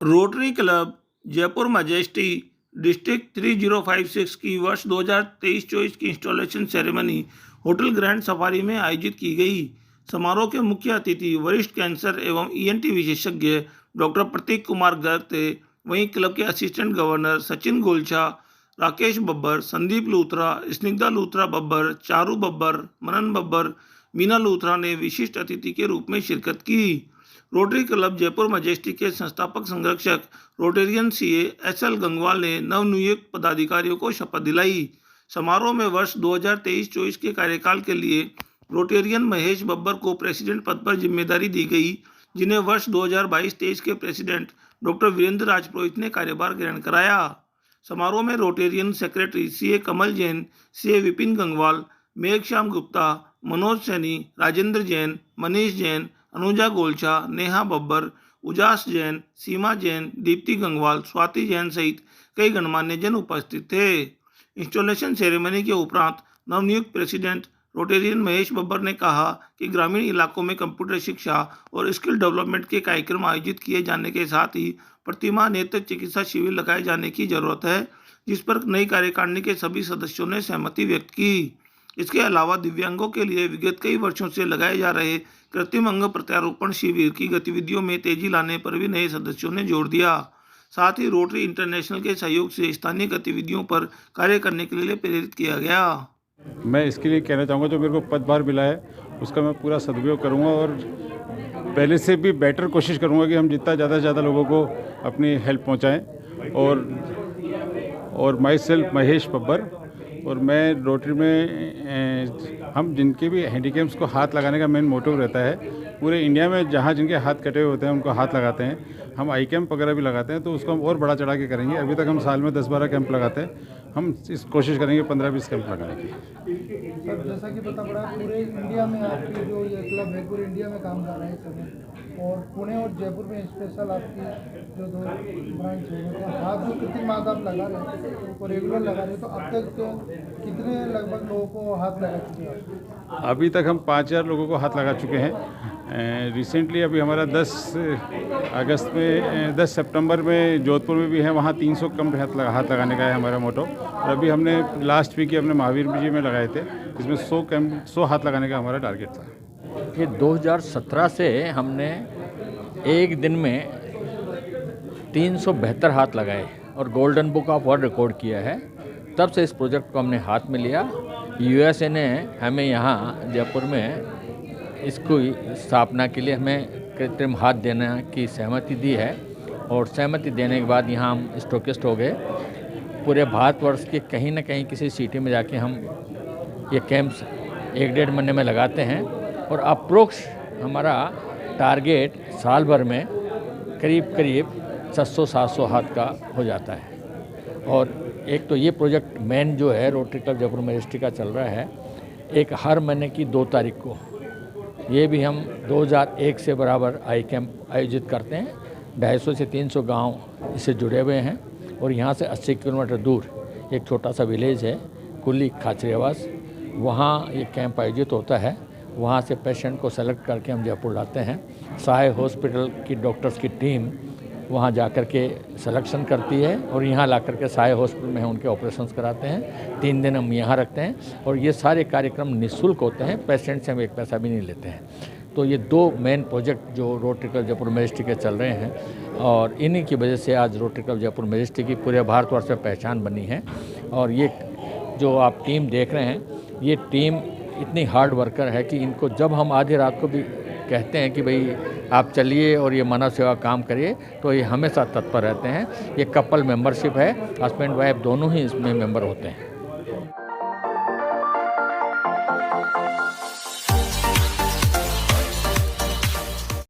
Rotary club Jaipur majesty district 3056 की वर्ष 2023-24 की installation ceremony hotel grand safari में आयोजित की गई। समारोह के मुख्य अतिथि वरिष्ठ कैंसर एवं ईएनटी विशेषज्ञ डॉक्टर प्रतीक कुमार गर्ग थे। वहीं क्लब के असिस्टेंट गवर्नर सचिन गोलछा, राकेश बब्बर, संदीप लूथरा, स्निग्धा लूथरा बब्बर, चारू बब्बर, मनन बब्बर, मीना लूथरा ने विशिष्ट अतिथि के रूप में शिरकत की। रोटरी क्लब जयपुर मजेस्टी के संस्थापक संरक्षक रोटेरियन सीए एसएल गंगवाल ने नवनियुक्त पदाधिकारियों को शपथ दिलाई। समारोह में वर्ष 2023-24 के कार्यकाल के लिए रोटेरियन महेश बब्बर को प्रेसिडेंट पद पर जिम्मेदारी दी गई, जिन्हें वर्ष 2022-23 के प्रेसिडेंट डॉक्टर वीरेंद्र राजपुरोहित ने कार्यभार ग्रहण कराया। समारोह में रोटेरियन सेक्रेटरी सीए कमल जैन, सीए विपिन गंगवाल, मेघश्याम गुप्ता, मनोज सैनी, राजेंद्र जैन, मनीष जैन, अनुजा गोलछा, नेहा बब्बर, उजास जैन, सीमा जैन, दीप्ति गंगवाल, स्वाति जैन सहित कई गणमान्य जन उपस्थित थे। इंस्टॉलेशन सेरेमनी के उपरांत नवनियुक्त प्रेसिडेंट रोटेरियन महेश बब्बर ने कहा कि ग्रामीण इलाकों में कंप्यूटर शिक्षा और स्किल डेवलपमेंट के कार्यक्रम आयोजित किए जाने के साथ ही प्रतिमाह नेत्र चिकित्सा शिविर लगाए जाने की जरूरत है, जिस पर नई कार्यकारिणी के सभी सदस्यों ने सहमति व्यक्त की। इसके अलावा दिव्यांगों के लिए विगत कई वर्षों से लगाए जा रहे कृत्रिम अंग प्रत्यारोपण शिविर की गतिविधियों में तेजी लाने पर भी नए सदस्यों ने जोर दिया। साथ ही रोटरी इंटरनेशनल के सहयोग से स्थानीय गतिविधियों पर कार्य करने के लिए प्रेरित किया गया। मैं इसके लिए कहना चाहूँगा, जो मेरे को पदभार मिला है उसका मैं पूरा सदुपयोग करूँगा और पहले से भी बेटर कोशिश करूँगा कि हम जितना ज़्यादा से ज़्यादा लोगों को अपनी हेल्प पहुँचाएँ। और माई सेल्फ महेश बब्बर, और मैं रोटरी में हम जिनके भी हैंडीकैप्स को हाथ लगाने का मेन मोटिव रहता है, पूरे इंडिया में जहाँ जिनके हाथ कटे हुए होते हैं उनको हाथ लगाते हैं। हम आई कैंप वगैरह भी लगाते हैं, तो उसको हम और बड़ा चढ़ा के करेंगे। अभी तक हम साल में 10-12 कैंप लगाते हैं, हम इस कोशिश करेंगे 15-20 कैंप लगाने की। सर, जैसा कि पता पड़ा पूरे इंडिया में आपकी जो ये क्लब है पूरे इंडिया में काम कर रहे हैं सर, और पुणे और जयपुर में स्पेशल आपकी जो 2 ब्रांच है, तो हाथ जो कितनी माद आप लगा रहे हैं और रेगुलर लगा रहे हैं, तो अब तक कितने लगभग लोगों को हाथ लगा चुके हैं? अभी तक हम 5000 लोगों को हाथ लगा चुके हैं। रिसेंटली अभी हमारा 10 सितंबर में जोधपुर में भी है, वहाँ 300 कम हाथ लगाने का है हमारा मोटो। और अभी हमने लास्ट वीक अपने महावीर जी में लगाए थे, इसमें 100 हाथ लगाने का हमारा टारगेट था। ये 2017 से हमने एक दिन में 372 हाथ लगाए और golden book of world record किया है। तब से इस प्रोजेक्ट को हमने हाथ में लिया। यूएसए ने हमें यहाँ जयपुर में इसको स्थापना के लिए हमें कृत्रिम हाथ देने की सहमति दी है, और सहमति देने के बाद यहाँ हम स्टॉकिस्ट हो गए। पूरे भारतवर्ष के कहीं ना कहीं किसी सिटी में जाके हम ये कैंप्स 1-1.5 महीने में लगाते हैं, और अप्रोक्स हमारा टारगेट साल भर में करीब 600-700 हाथ का हो जाता है। और एक तो ये प्रोजेक्ट मेन जो है रोटरी क्लब जयपुर मजेस्टी का चल रहा है, एक हर महीने की 2 तारीख को ये भी हम 2001 से बराबर आई कैंप आयोजित करते हैं। 250 से 300 गांव इससे जुड़े हुए हैं, और यहाँ से 80 किलोमीटर दूर एक छोटा सा विलेज है कुल्ली खाचरियावास, वहाँ ये कैंप आयोजित होता है। वहाँ से पेशेंट को सेलेक्ट करके हम जयपुर लाते हैं। सहाय हॉस्पिटल की डॉक्टर्स की टीम वहाँ जाकर के सिलेक्शन करती है, और यहाँ ला करके सहाय हॉस्पिटल में उनके ऑपरेशंस कराते हैं। 3 दिन हम यहाँ रखते हैं, और ये सारे कार्यक्रम निःशुल्क होते हैं, पेशेंट से हम 1 पैसा भी नहीं लेते हैं। तो ये 2 मेन प्रोजेक्ट जो रोटरी क्लब जयपुर मजेस्टी के चल रहे हैं, और इन्हीं की वजह से आज रोटरी क्लब जयपुर मजेस्टी की पूरे भारतवर्ष में पहचान बनी है। और ये जो आप टीम देख रहे हैं, ये टीम इतनी हार्ड वर्कर है कि इनको जब हम आधी रात को भी कहते हैं कि भाई आप चलिए और ये मानव सेवा काम करिए, तो ये हमेशा तत्पर रहते हैं। ये कपल मेंबरशिप है, हस्बैंड वाइफ दोनों ही इसमें मेंबर होते हैं।